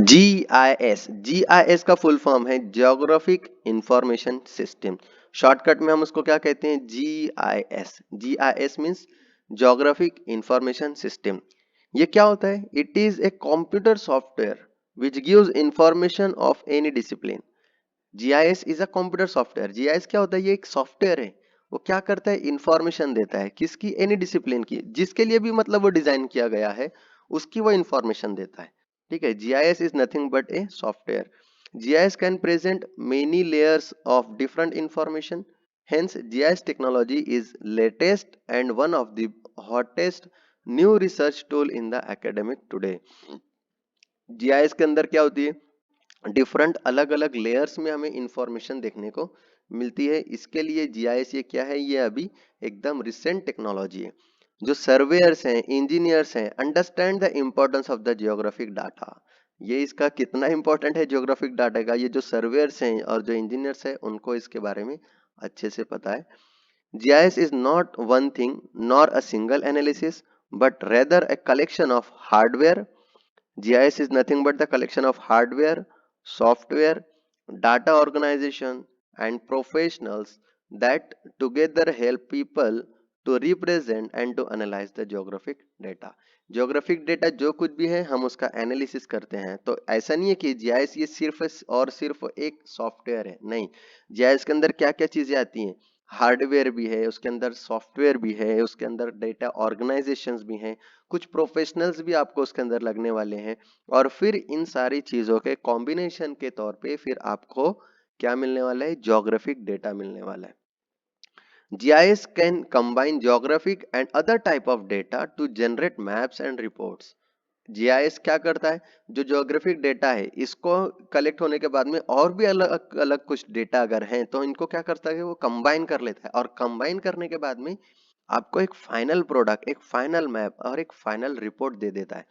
GIS का full form है geographic information system. Shortcut में हम उसको क्या कहते हैं? GIS. GIS means geographic information system. ये क्या होता है? It is a computer software which gives information of any discipline. GIS is a computer software. GIS क्या होता है? ये एक सॉफ्टवेयर है। वो क्या करता है? इंफॉर्मेशन देता है। किसकी? एनी डिसिप्लिन की, जिसके लिए भी मतलब वो डिजाइन किया गया है उसकी वो इंफॉर्मेशन देता है। ठीक है, GIS is nothing but a software. GIS can present many layers of different information. Hence, GIS technology is latest and one of the hottest new research tool in the academic today. GIS के अंदर क्या होती है? Different अलग अलग layers में हमें information देखने को मिलती है। इसके लिए जीआईएस ये क्या है? ये अभी एकदम रिसेंट टेक्नोलॉजी है। जो सर्वेयर्स हैं, इंजीनियर्स हैं, understand the importance of the geographic data. ये इसका कितना इंपॉर्टेंट है जियोग्राफिक डाटा का, ये जो सर्वेयर्स हैं और जो इंजीनियर्स हैं उनको इसके बारे में अच्छे से पता है। GIS is not one thing nor a single analysis, but rather a collection of hardware. GIS is nothing but the collection of hardware, software, data organization, and professionals that together help people to represent and to analyze the geographic data. Geographic data जो कुछ भी है हम उसका analysis करते हैं। तो ऐसा नहीं है कि जीआईएस ये सिर्फ और सिर्फ एक सॉफ्टवेयर है, नहीं। जीआईएस के अंदर क्या क्या चीजें आती हैं? हार्डवेयर भी है उसके अंदर, सॉफ्टवेयर भी है उसके अंदर, डेटा ऑर्गेनाइजेशंस भी हैं, कुछ प्रोफेशनल्स भी आपको उसके अंदर लगने वाले हैं। और फिर इन सारी चीजों के कॉम्बिनेशन के तौर पे फिर आपको क्या मिलने वाला है? ज्योग्राफिक डेटा मिलने वाला है। GIS can combine geographic and other type of data to generate maps and reports. GIS क्या करता है? जो ज्योग्राफिक डेटा है इसको कलेक्ट होने के बाद में और भी अलग अलग कुछ डेटा अगर हैं तो इनको क्या करता है? वो कंबाइन कर लेता है, और कंबाइन करने के बाद में आपको एक फाइनल प्रोडक्ट, एक फाइनल मैप और एक फाइनल रिपोर्ट दे देता है।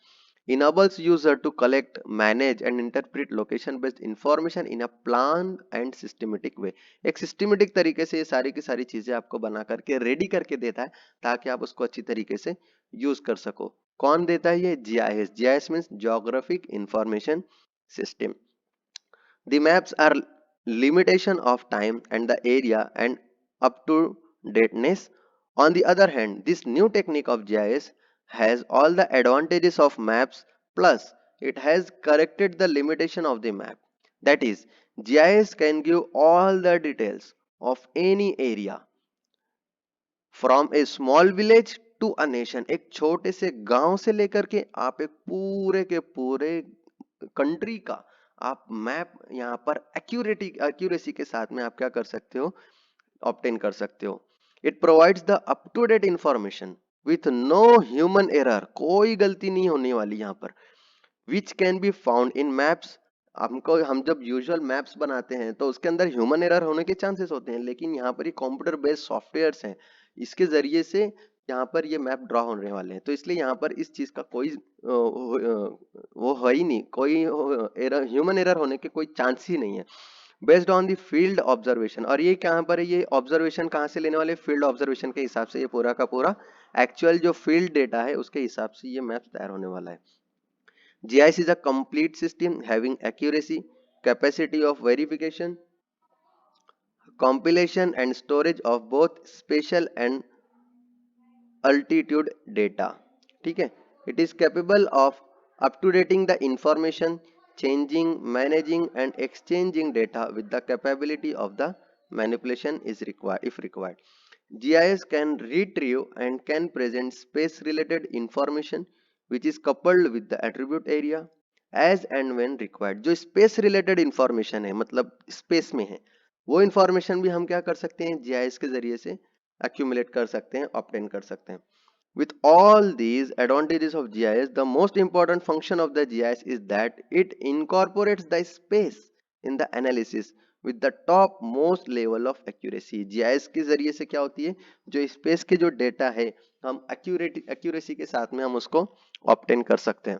Enables user to collect, manage and interpret location based information in a planned and systematic way. एक सिस्टमेटिक तरीके से ये सारी की सारी चीजें आपको बना करके रेडी करके देता है ताकि आप उसको अच्छी तरीके से यूज कर सको। कौन देता है ये? GIS. GIS means geographic information system. The maps are limitation of time and the area and up to dateness. On the other hand, this new technique of GIS has all the advantages of maps, plus it has corrected the limitation of the map. That is, GIS can give all the details of any area from a small village to a nation. एक छोटे से गांव से लेकर के आप एक पूरे के पूरे कंट्री का आप मैप यहाँ पर एक्यूरेसी के साथ में आप क्या कर सकते हो? ऑब्टेन कर सकते हो। It provides the up to date information with no human error. कोई गलती नहीं होने वाली यहाँ पर। Which can be found in maps. हमको हम जब यूजुअल मैप्स बनाते हैं तो उसके अंदर ह्यूमन एरर होने के चांसेस होते हैं, लेकिन यहाँ पर ये कंप्यूटर बेस्ड सॉफ्टवेयर्स हैं, इसके जरिए से यहाँ पर ये मैप ड्रॉ होने वाले हैं। तो इसलिए यहाँ पर इस चीज का कोई वो है ही नहीं, कोई एरर, ह्यूमन एरर होने के कोई चांस ही नहीं है। Based on the field observation. और ये कहाँ पर है? ये ऑब्जर्वेशन कहाँ से लेने वाले? फील्ड ऑब्जर्वेशन के हिसाब से ये पूरा का पूरा एक्चुअल जो फील्ड डेटा है उसके हिसाब से ये मैप तैयार होने वाला है। GIS is a complete system having accuracy, capacity of verification, compilation and storage of both spatial and altitude data. ठीक है, it is capable of up-to-dating the information, changing, managing and exchanging data with the capability of the manipulation is required if required. GIS can retrieve and can present space related information which is coupled with the attribute area as and when required. जो space related information है, मतलब space में है, वो information भी हम क्या कर सकते हैं? GIS के जरिए से accumulate कर सकते हैं, obtain कर सकते हैं। With all these advantages of GIS, the most important function of the GIS is that it incorporates the space in the analysis with the top most level of accuracy. GIS के जरिए से क्या होती है? जो स्पेस के जो data है हम एक्यूरेसी के साथ में हम उसको ऑब्टेन कर सकते हैं।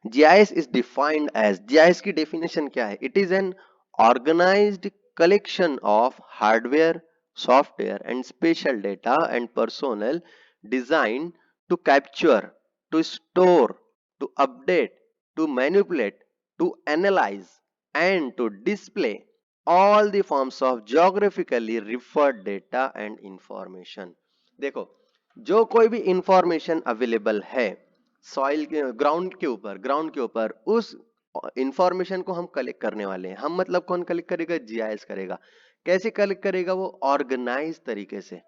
GIS is defined as, GIS की डेफिनेशन क्या है? It is an organized collection of hardware, software and spatial data and personnel designed to capture, to store, to update to manipulate, to analyze, and to display all the forms of geographically referred data and information. देखो, जो कोई भी information available है soil के ground के ऊपर उस information को हम कलेक्ट करने वाले हैं। हम मतलब कौन कलेक्ट करेगा? जीआईएस करेगा। कैसे कलेक्ट करेगा? वो ऑर्गेनाइज तरीके से।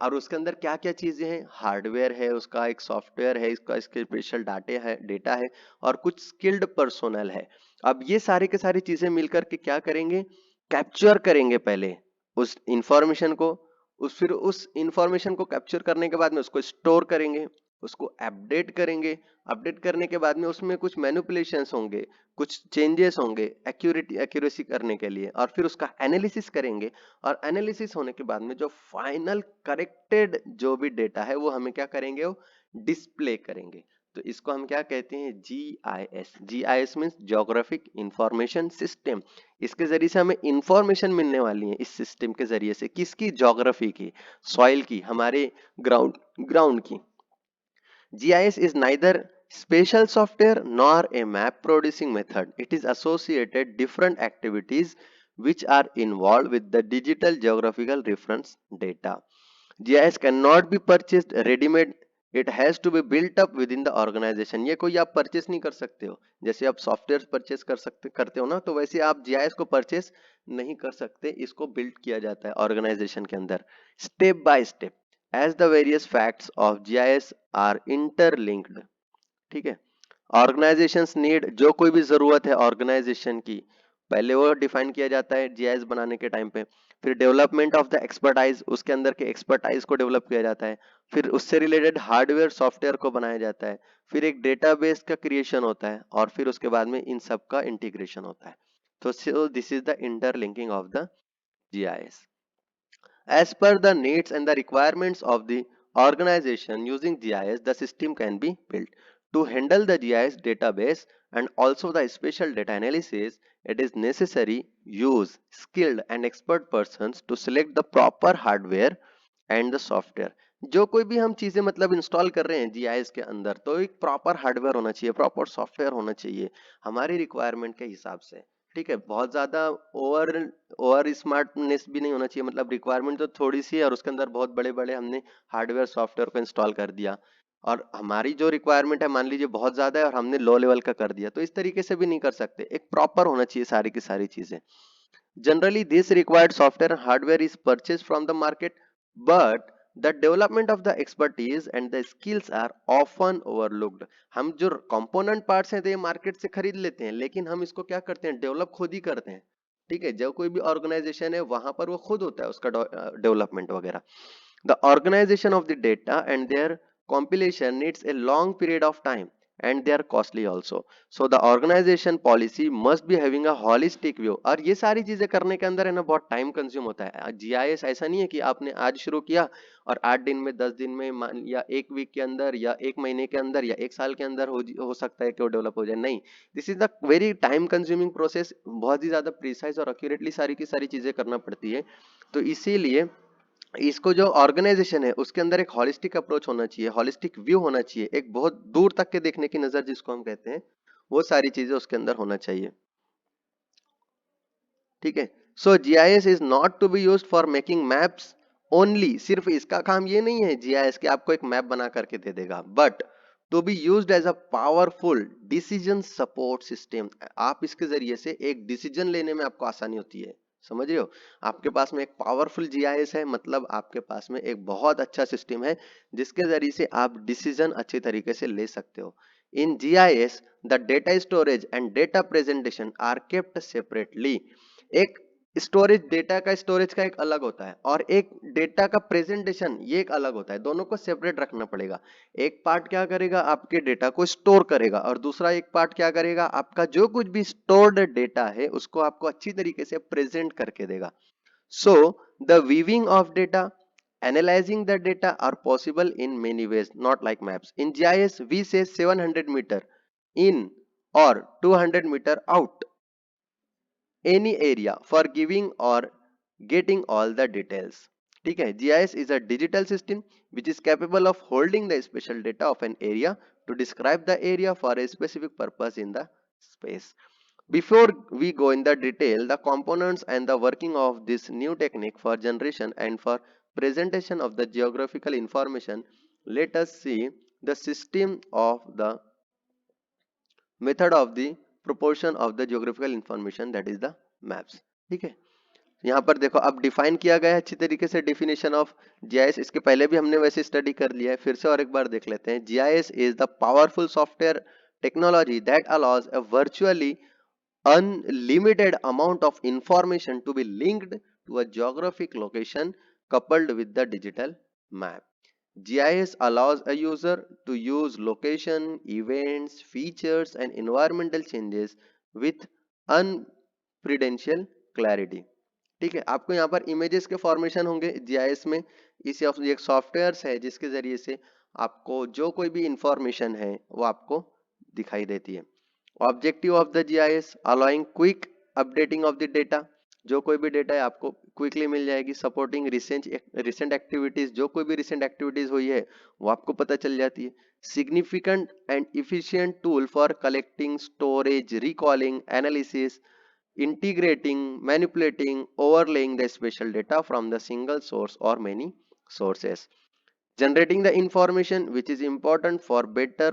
और उसके अंदर क्या क्या चीजें हैं? हार्डवेयर है, उसका एक सॉफ्टवेयर है, इसका इसके स्पेशल डेटा है और कुछ स्किल्ड पर्सोनल है। अब ये सारी के सारी चीजें मिलकर के क्या करेंगे? कैप्चर करेंगे पहले उस इंफॉर्मेशन को, फिर उस इंफॉर्मेशन को कैप्चर करने के बाद में उसको स्टोर करेंगे, उसको अपडेट करेंगे। अपडेट करने के बाद में उसमें कुछ मैनिपुलेशंस होंगे, कुछ चेंजेस होंगे एक्यूरेसी करने के लिए, और फिर उसका एनालिसिस करेंगे। और एनालिसिस होने के बाद में जो फाइनल करेक्टेड जो भी डेटा है वो हमें क्या करेंगे? वो डिस्प्ले करेंगे। तो इसको हम क्या कहते हैं? GIS. GIS means geographic information system. इसके जरिए से हमें इंफॉर्मेशन मिलने वाली है इस सिस्टम के जरिए से। किसकी? ज्योग्राफी की, सॉइल की, हमारे ग्राउंड की। GIS is neither special software nor a map producing method. It is associated different activities which are involved with the digital geographical reference data. GIS cannot be purchased ready-made. It has to be built up within the organization. ये कोई आप purchase नहीं कर सकते हो। जैसे आप software purchase करते हो ना, तो वैसे आप जीआईएस को परचेस नहीं कर सकते। इसको बिल्ड किया जाता है ऑर्गेनाइजेशन के अंदर step by step as the various facts of GIS are interlinked. ठीक है। ऑर्गेनाइजेशंस नीड, जो कोई भी जरूरत है ऑर्गेनाइजेशन की, पहले वो डिफाइन किया जाता है जीआईएस बनाने के टाइम पे। फिर डेवलपमेंट ऑफ द एक्सपर्टाइज, उसके अंदर के एक्सपर्टाइज को डेवलप किया जाता है। फिर उससे रिलेटेड हार्डवेयर सॉफ्टवेयर को बनाया जाता है। फिर एक डेटाबेस का क्रिएशन होता है और फिर उसके बाद में इन सब का इंटीग्रेशन होता है। तो this is the interlinking of the GIS. As per the needs and the requirements of the organization using GIS, the system can be built. To handle the GIS database and also the special data analysis, it is necessary use skilled and expert persons to select the proper hardware and the software. जो कोई भी हम चीजें मतलब install कर रहे हैं GIS के अंदर, तो एक प्रॉपर हार्डवेयर होना चाहिए, प्रॉपर सॉफ्टवेयर होना चाहिए हमारी रिक्वायरमेंट के हिसाब से। ठीक है, बहुत ज्यादा ओवर ओवर स्मार्टनेस भी नहीं होना चाहिए, मतलब रिक्वायरमेंट तो थोड़ी सी है और उसके अंदर बहुत बड़े बड़े हमने हार्डवेयर सॉफ्टवेयर को इंस्टॉल कर दिया, और हमारी जो रिक्वायरमेंट है मान लीजिए बहुत ज्यादा है और हमने लो लेवल का कर दिया, तो इस तरीके से भी नहीं कर सकते। एक प्रॉपर होना चाहिए सारी की सारी चीजें। Generally this required software and hardware is purchase from the market, but the development of the expertise and the skills are often overlooked. हम जो कंपोनेंट पार्ट्स हैं तो ये मार्केट से खरीद लेते हैं, लेकिन हम इसको क्या करते हैं? डेवलप खुद ही करते हैं। ठीक है, जो कोई भी ऑर्गेनाइजेशन है वहां पर वो खुद होता है उसका डेवलपमेंट वगैरह। The organization of the data and their compilation needs a long period of time and they are costly also. So the organization policy must be having a holistic view. और ये सारी चीजें करने के अंदर है ना बहुत टाइम कंज्यूम होता है। जीआईएस ऐसा नहीं है कि आपने आज शुरू किया और 8 दिन में 10 दिन में या एक वीक के अंदर या एक महीने के अंदर या एक साल के अंदर हो सकता है कि वो डेवलप हो जाए। नहीं, this is the very time consuming process. बहुत ही ज्यादा प्रिसाइज और एक्यूरेटली सारी की सारी चीजें करना पड़ती है। तो इसीलिए इसको जो ऑर्गेनाइजेशन है उसके अंदर एक हॉलिस्टिक अप्रोच होना चाहिए, हॉलिस्टिक व्यू होना चाहिए, एक बहुत दूर तक के देखने की नजर जिसको हम कहते हैं, वो सारी चीजें उसके अंदर होना चाहिए। ठीक है, so GIS is not to be used for making maps only. सिर्फ इसका काम ये नहीं है जीआईएस कि आपको एक मैप बना करके दे देगा, but to be used as a powerful decision support system. आप इसके जरिए से एक डिसीजन लेने में आपको आसानी होती है। समझ रहे हो? आपके पास में एक पावरफुल जीआईएस है, मतलब आपके पास में एक बहुत अच्छा सिस्टम है जिसके जरिए से आप डिसीजन अच्छी तरीके से ले सकते हो। In GIS the data storage and data presentation are kept separately. एक स्टोरेज का एक अलग होता है और एक डेटा का प्रेजेंटेशन ये एक अलग होता है, दोनों को सेपरेट रखना पड़ेगा। एक पार्ट क्या करेगा? आपके डेटा को स्टोर करेगा, और दूसरा एक पार्ट क्या करेगा? आपका जो कुछ भी स्टोर्ड डेटा है उसको आपको अच्छी तरीके से प्रेजेंट करके देगा। So the weaving of data, analyzing the data are possible in many ways, not like maps. In GIS we say 700 meter in or 200 meter out any area for giving or getting all the details. ठीक है, GIS is a digital system which is capable of holding the spatial data of an area to describe the area for a specific purpose in the space. Before we go in the detail, the components and the working of this new technique for generation and for presentation of the geographical information, let us see the system of the method of the proportion of the geographical information, that is the maps. ठीक है, यहाँ पर देखो अब define किया गया है अच्छी तरीके से डेफिनेशन ऑफ जीआईएस। इसके पहले भी हमने वैसे स्टडी कर लिया है, फिर से और एक बार देख लेते हैं। GIS is the powerful software technology that allows a virtually unlimited amount of information to be linked to a geographic location coupled with the digital map. GIS allows a user to use location, events, features and environmental changes with unprecedented clarity. ठीक है, आपको यहाँ पर images के formation होंगे GIS में। इस एक सॉफ्टवेयर है जिसके जरिए से आपको जो कोई भी इंफॉर्मेशन है वो आपको दिखाई देती है। Objective of the GIS allowing quick updating of the data, जो कोई भी डेटा है आपको क्विकली मिल जाएगी। सपोर्टिंग रिसेंट एक्टिविटीज, जो कोई भी रिसेंट एक्टिविटीज हुई है वो आपको पता चल जाती है। Significant and efficient tool for collecting, storage, recalling, analysis, integrating, manipulating, overlaying the spatial data from the single source or many sources, generating the information which is important for better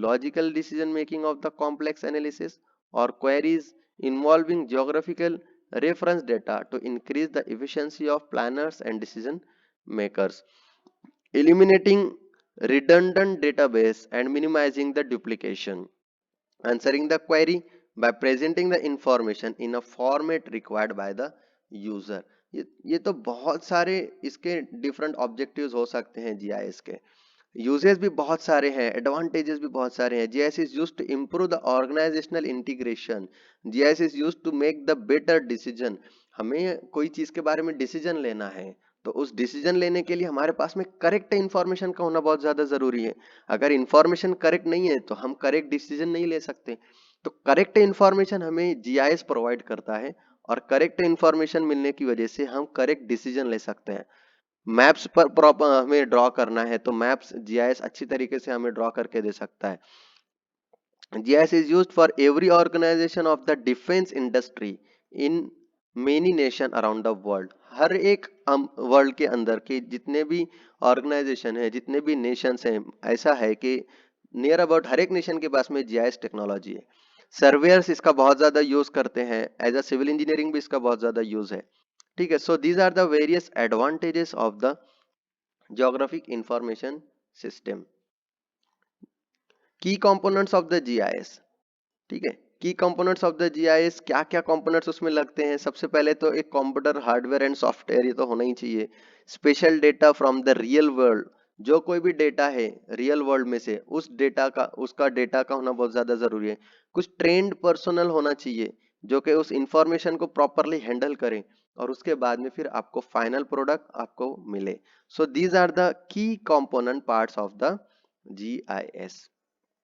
logical decision making of the complex analysis or queries involving geographical reference data to increase the efficiency of planners and decision makers, eliminating redundant database and minimizing the duplication, answering the query by presenting the information in a format required by the user। ये तो बहुत सारे इसके different objectives हो सकते हैं GIS के। Uses भी बहुत सारे हैं, एडवांटेजेस भी बहुत सारे हैं। GIS is used to improve the organizational integration, GIS is used to make the better decision. हमें कोई चीज के बारे में डिसीजन लेना है तो उस डिसीजन लेने के लिए हमारे पास में करेक्ट इंफॉर्मेशन का होना बहुत ज्यादा जरूरी है। अगर इंफॉर्मेशन करेक्ट नहीं है तो हम करेक्ट डिसीजन नहीं ले सकते। तो करेक्ट इंफॉर्मेशन हमें जीआईएस प्रोवाइड करता है और करेक्ट इंफॉर्मेशन मिलने की वजह से हम करेक्ट डिसीजन ले सकते हैं। मैप्स पर प्रॉपर हमें ड्रॉ करना है तो मैप्स जीआईएस अच्छी तरीके से हमें ड्रॉ करके दे सकता है। GIS is used for every organization of the defense industry in many nation around the world। हर एक वर्ल्ड के अंदर के जितने भी ऑर्गेनाइजेशन है, जितने भी नेशंस हैं, ऐसा है कि नियर अबाउट हर एक नेशन के पास में जीआईएस टेक्नोलॉजी है। सर्वेयर्स इसका बहुत ज्यादा यूज करते हैं, एज अ सिविल इंजीनियरिंग भी इसका बहुत ज्यादा यूज है। ठीक है, so these are the various advantages of the geographic information system. Key components of the GIS. ठीक है, की कंपोनेंट्स ऑफ द जीआईएस, क्या क्या कंपोनेंट्स उसमें लगते हैं। सबसे पहले तो एक कंप्यूटर हार्डवेयर एंड सॉफ्टवेयर, ये तो होना ही चाहिए। Special data from the real world, जो कोई भी डेटा है रियल वर्ल्ड में से उस डेटा का, उसका डेटा का होना बहुत ज्यादा जरूरी है। कुछ ट्रेंड पर्सनल होना चाहिए जो कि उस इंफॉर्मेशन को प्रॉपरली हैंडल करे और उसके बाद में फिर आपको फाइनल प्रोडक्ट आपको मिले। So these are the key component parts of the GIS.